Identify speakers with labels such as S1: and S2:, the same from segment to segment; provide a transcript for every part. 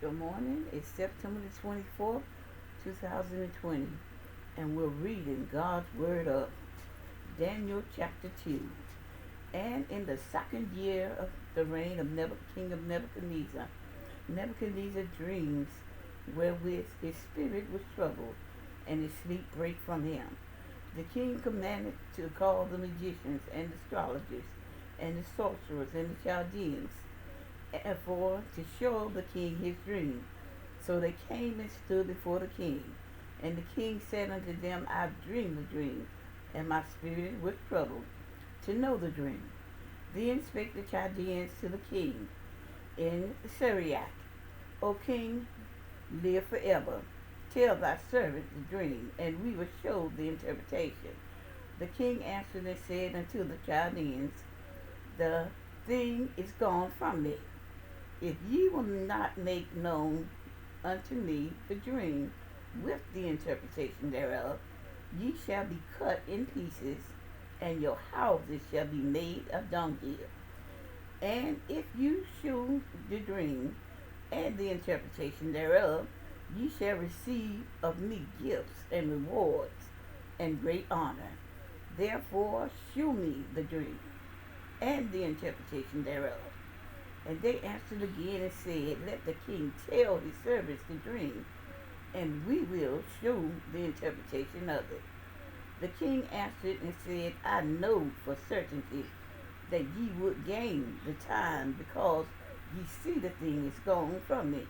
S1: Good morning. It's September the 24th, 2020, and we're reading God's Word of Daniel chapter 2. And in the second year of the reign of King of Nebuchadnezzar, Nebuchadnezzar dreams wherewith his spirit was troubled, and his sleep brake from him. The king commanded to call the magicians and astrologers and the sorcerers and the Chaldeans, and for to show the king his dream. So they came and stood before the king. And the king said unto them, I've dreamed a dream, and my spirit was troubled to know the dream. Then spake the Chaldeans to the king in Syriac, O king, live forever. Tell thy servant the dream, and we will show the interpretation. The king answered and said unto the Chaldeans, the thing is gone from me. If ye will not make known unto me the dream with the interpretation thereof, ye shall be cut in pieces, and your houses shall be made a dunghill. And if you shew the dream and the interpretation thereof, ye shall receive of me gifts and rewards and great honor. Therefore shew me the dream and the interpretation thereof. And they answered again and said, let the king tell his servants the dream, and we will show the interpretation of it. The king answered and said, I know for certainty that ye would gain the time, because ye see the thing is gone from me.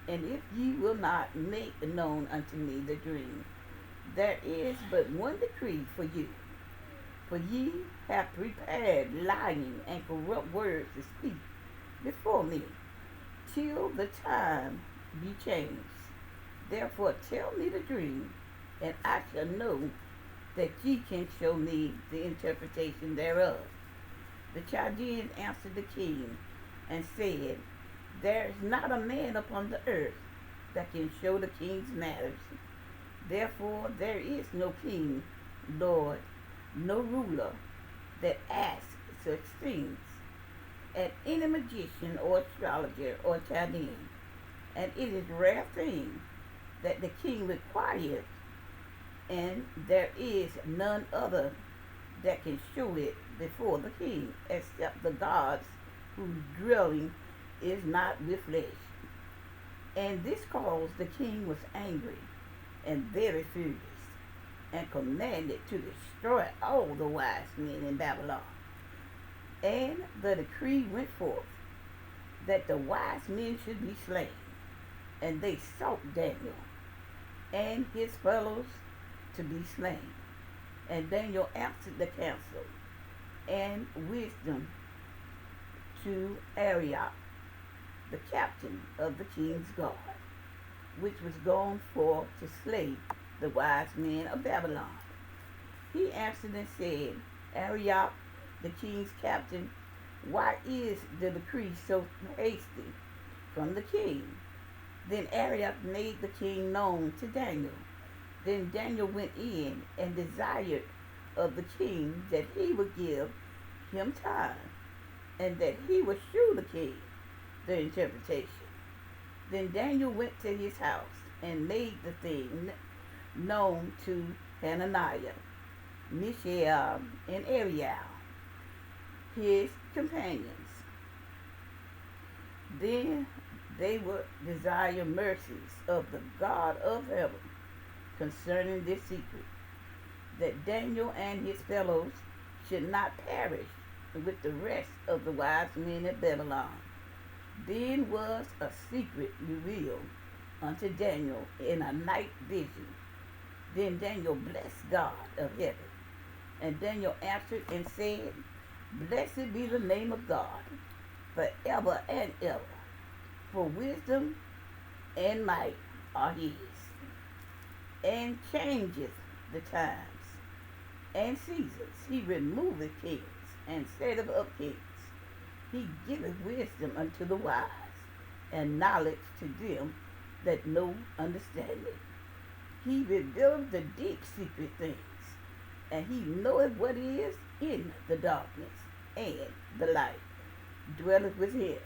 S1: And if ye will not make known unto me the dream, there is but one decree for you. For ye have prepared lying and corrupt words to speak before me, till the time be changed. Therefore tell me the dream, and I shall know that ye can show me the interpretation thereof. The Chaldeans answered the king and said, there is not a man upon the earth that can show the king's matters. Therefore there is no king, lord, no ruler that asks such things at any magician or astrologer or Chaldean. And it is a rare thing that the king requireth, and there is none other that can show it before the king, except the gods whose dwelling is not with flesh. And this caused the king was angry and very furious, and commanded to destroy all the wise men in Babylon. And the decree went forth that the wise men should be slain. And they sought Daniel and his fellows to be slain. And Daniel answered the council and wisdom to Arioch, the captain of the king's guard, which was gone forth to slay the wise men of Babylon. He answered and said, Arioch, the king's captain, why is the decree so hasty from the king? Then Arioch made the king known to Daniel. Then Daniel went in and desired of the king that he would give him time, and that he would shew the king the interpretation. Then Daniel went to his house and made the thing known to Hananiah, Mishael, and Ariel, his companions. Then they would desire mercies of the God of heaven concerning this secret, that Daniel and his fellows should not perish with the rest of the wise men of Babylon. Then was a secret revealed unto Daniel in a night vision. Then Daniel blessed God of heaven. And Daniel answered and said, blessed be the name of God forever and ever, for wisdom and might are his, and changeth the times and seasons. He removeth kings and setteth up kings. He giveth wisdom unto the wise, and knowledge to them that know understanding. He revealeth the deep secret things, and he knoweth what is in the darkness, and the light dwelleth with him.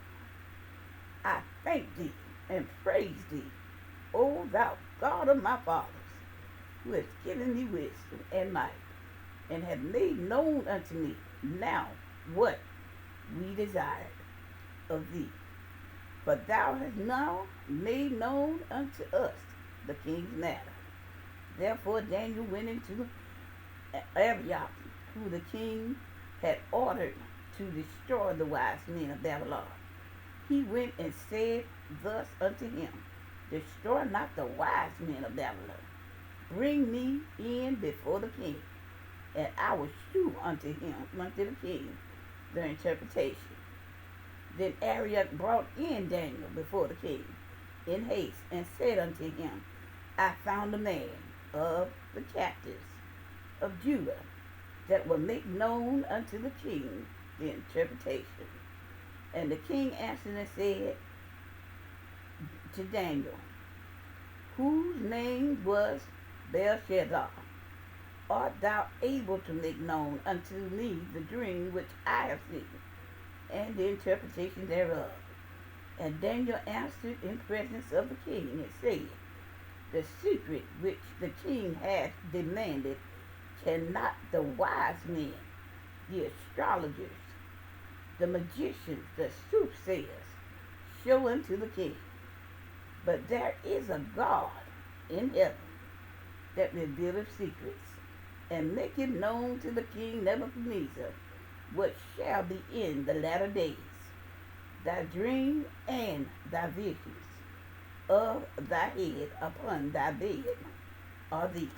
S1: I thank thee, and praise thee, O thou God of my fathers, who hast given me wisdom and might, and have made known unto me now what we desired of thee. For thou hast now made known unto us the king's matter. Therefore Daniel went into Arioch, who the king had ordered to destroy the wise men of Babylon. He went and said thus unto him, Destroy not the wise men of Babylon. Bring me in before the king, and I will shew unto the king, the interpretation. Then Arioch brought in Daniel before the king in haste, and said unto him, I found a man of the captives of Judah that will make known unto the king the interpretation. And the king answered and said to Daniel, whose name was Belshazzar, art thou able to make known unto me the dream which I have seen, and the interpretation thereof? And Daniel answered in presence of the king and said, The secret which the king hath demanded cannot the wise men, the astrologers, the magicians, the soothsayers, show unto the king. But there is a God in heaven that revealeth secrets, and maketh known to the king Nebuchadnezzar what shall be in the latter days. Thy dream and thy visions of thy head upon thy bed are these.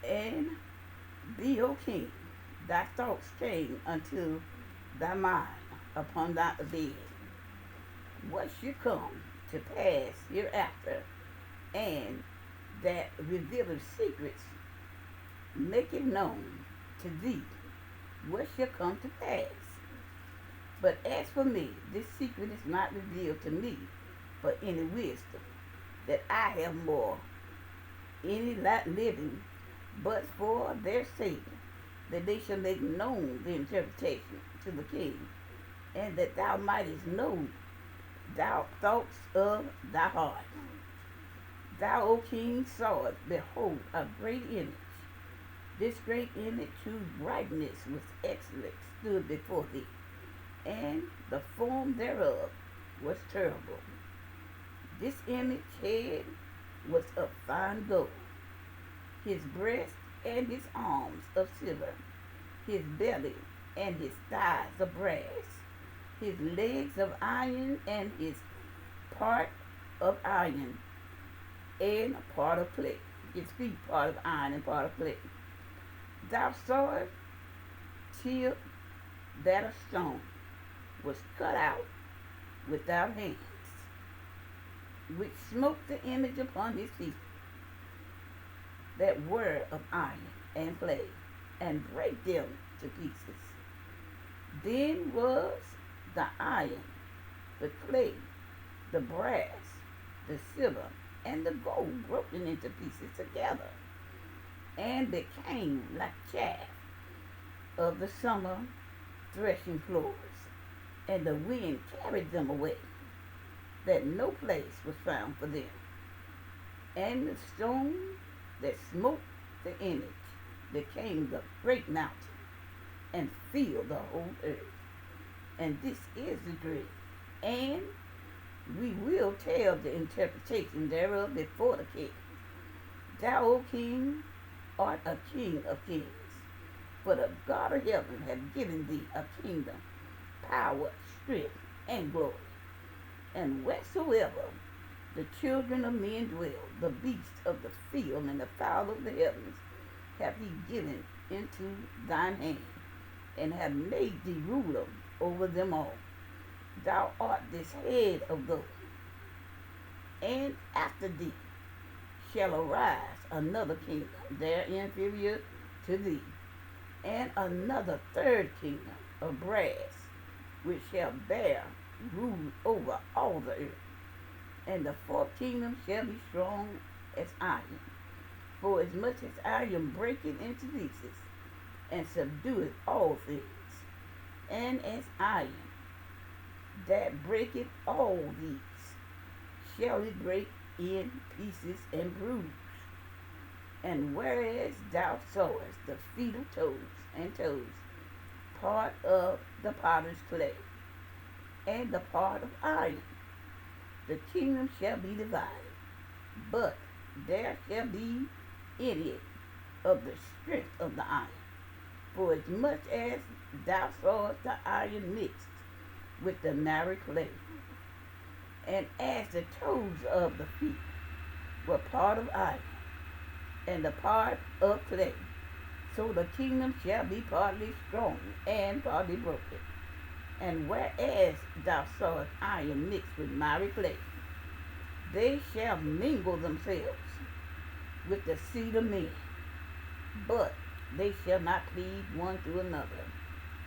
S1: And be, O king, thy thoughts came unto thy mind upon thy bed, what should come to pass hereafter, and that revealeth secrets, make it known to thee what shall come to pass. But as for me, this secret is not revealed to me for any wisdom, that I have more any living, but for their sake, that they shall make known the interpretation to the king, and that thou mightest know thou thoughts of thy heart. Thou, O king, sawest, behold, a great image. This great image, whose brightness was excellent, stood before thee, and the form thereof was terrible. This image head was of fine gold, his breast and his arms of silver, his belly and his thighs of brass, his legs of iron, and his part of iron and a part of clay. His feet part of iron and part of clay. Thou sawest till that a stone was cut out without hands, which smote the image upon his feet that were of iron and clay, and brake them to pieces. Then was the iron, the clay, the brass, the silver, and the gold broken into pieces together, and became like chaff of the summer threshing floors, and the wind carried them away, that no place was found for them. And the stone that smote the image became the great mountain, and filled the whole earth. And this is the dream. And we will tell the interpretation thereof before the king. Thou, O king, art a king of kings, for the God of heaven hath given thee a kingdom, power, strength, and glory. And wheresoever the children of men dwell, the beasts of the field and the fowl of the heavens hath he given into thine hand, and have made thee ruler over them all. Thou art this head of gold. And after thee shall arise another kingdom, there inferior to thee, and another third kingdom of brass, which shall bear rule over all the earth. And the fourth kingdom shall be strong as iron, for as much as iron breaketh into pieces, and subdueth all things, and as iron that breaketh all these shall it break in pieces and bruise. And whereas thou sawest the feet of toes, part of the potter's clay, and the part of iron, the kingdom shall be divided, but there shall be in it of the strength of the iron. For as much as thou sawest the iron mixed with the marrow clay, and as the toes of the feet were part of iron, and the part of clay, so the kingdom shall be partly strong and partly broken. And whereas thou sawest iron mixed with miry clay, they shall mingle themselves with the seed of men, but they shall not cleave one to another,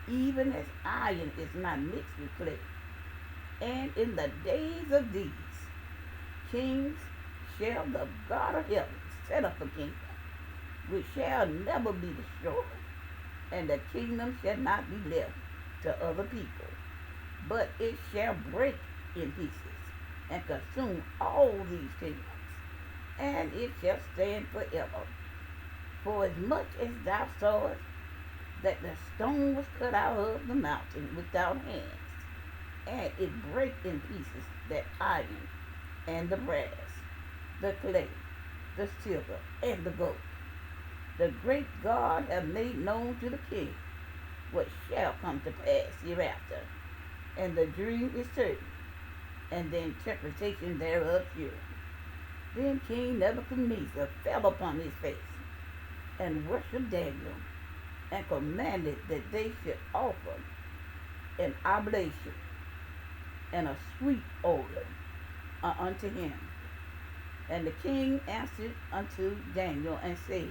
S1: even as iron is not mixed with clay. And in the days of these kings shall the God of heaven set up a kingdom, which shall never be destroyed, and the kingdom shall not be left to other people, but it shall break in pieces and consume all these kingdoms, and it shall stand forever. For as much as thou sawest that the stone was cut out of the mountain without hands, and it brake in pieces that iron and the brass, the clay, the silver, and the gold, the great God hath made known to the king what shall come to pass hereafter. And the dream is certain, and the interpretation thereof sure. Then King Nebuchadnezzar fell upon his face, and worshipped Daniel, and commanded that they should offer an oblation and a sweet odor unto him. And the king answered unto Daniel and said,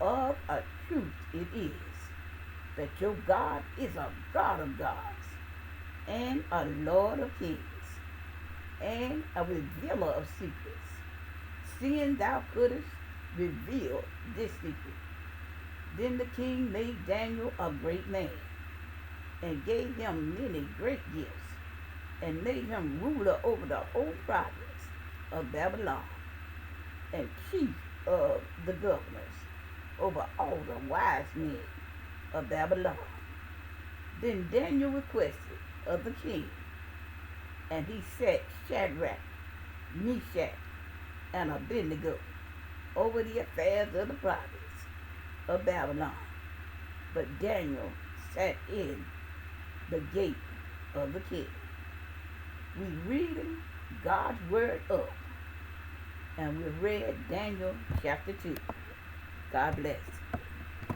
S1: Of a truth it is, that your God is a God of gods, and a Lord of kings, and a revealer of secrets, seeing thou couldst reveal this secret. Then the king made Daniel a great man, and gave him many great gifts, and made him ruler over the whole province of Babylon, and chief of the governors over all the wise men of Babylon. Then Daniel requested of the king, and he set Shadrach, Meshach, and Abednego over the affairs of the province of Babylon. But Daniel sat in the gate of the king. We reading God's word up, and we read Daniel chapter 2. God bless.